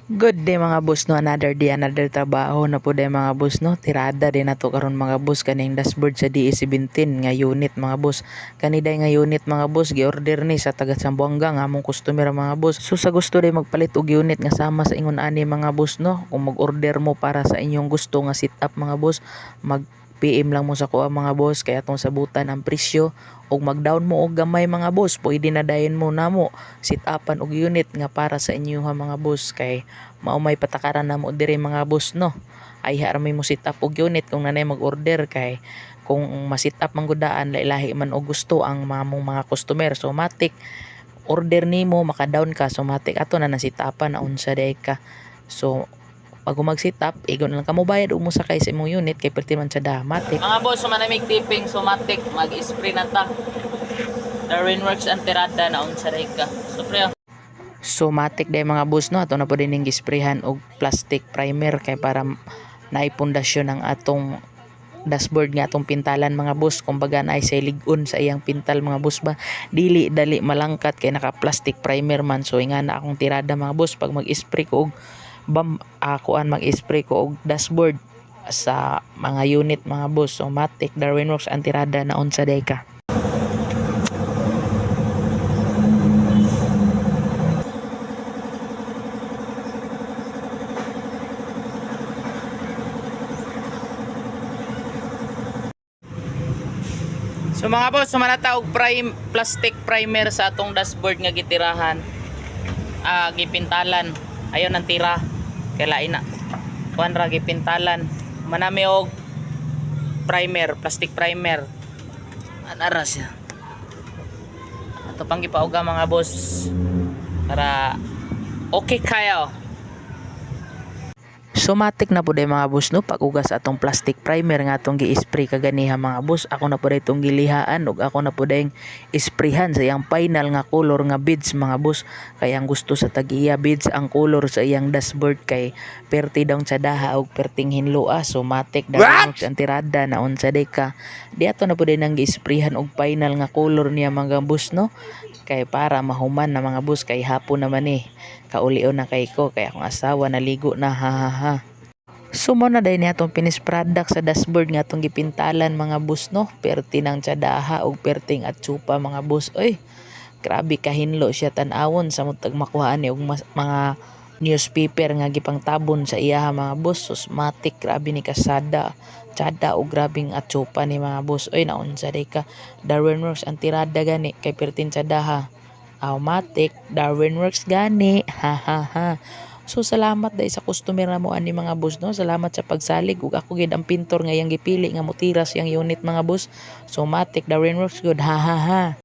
Good day mga boss no, another day, another trabaho na po day mga boss no. Tirada din nato karon mga boss kaning dashboard sa DE17 nga unit mga boss. Kaniday nga unit mga boss gi-order ni sa taga Zamboanga nga among customer mga boss. So sa gusto day magpalit og unit nga sama sa ingon ani mga boss no, kung mag-order mo para sa inyong gusto nga setup mga boss, mag PM lang mo sa kuha mga boss kaya atong sabutan ang presyo og mag-down mo og gamay mga boss. Pwede na dayon mo namo sit-upan og unit nga para sa inyo ha mga boss kay mao may patakaran na mo diri mga boss no. Ay harami mo sit-up og unit kung nanay mag-order kay kung ma-sit-up man gudaan lahi man og gusto ang mga customer. So matik order nimo maka-down ka so matik ato na sit-upan na unsa day ka. So pag mag-sit up, igon lang ka mo bayad o mo sakay sa imong unit kay perti man sa damatik. Mga boss, sumanamig tipping, sumatik, mag-spray na ta. Darwin Works ang tirada na unsa ray ka. So pre, So matik day mga boss no, ato na po din ning gisprayhan og plastic primer kay para naipundasyon ang atong dashboard nga atong pintalan mga boss. Kumbaga naay say lig-on sa iyang pintal mga boss ba. Dili dali malangkat kay naka plastic primer man. So inga na akong tirada mga boss pag mag-spray ko og mag-spray ko og dashboard sa mga unit mga boss. So matik Darwin Works ang tirada na unsa day ka. so mga boss, sumanata og plastic primer sa atong dashboard nga gitirahan. Gipintalan. Ayon ang tira. Kay lain na. Kuan ra gipintalan. Manami og primer, plastic primer. Anara siya. Ato pang gipauga mga boss para okay kayo. So matik na po day mga boss no, pag-ugas atong plastic primer nga atong gi-spray kaganiha mga boss. Ako na po day itong gilihaan ug ako na po day isprayhan sa iyang final nga color nga beads mga boss. Kaya ang gusto sa tag-iya beads ang color sa iyang dashboard kay perti daw sa daha ug perting hinloa. So matik Darwin Works ang tirada na unsa day ka. Di ato na po day nang gi-sprayhan og final nga color niya mga boss no. Kay para mahuman na mga boss kay hapon naman kaulion na kay ko kay akong asawa naligo na ha. So mo na dahil atong finished product sa dashboard nga atong gipintalan mga boss no. Perti ng tsadaha ug perting atsupa mga boss. Oy, grabe kahinlo siya tan-awon sa mutag makuhaan ni og mga newspaper nga gipang tabon sa iya mga boss. Susmatic grabe ni kasada tsada o grabing atsupa ni mga boss. Oy naunsa day ka. Darwin Works ang tirada gani kay pertin tsadaha. Automatic Darwin Works gani ha. So salamat dahil sa customer na mo ani mga boss no. Salamat sa pagsalig ug ako gid ang pintor nga yang gipili nga motiras yang unit mga boss. So matik Darwin Works good ha.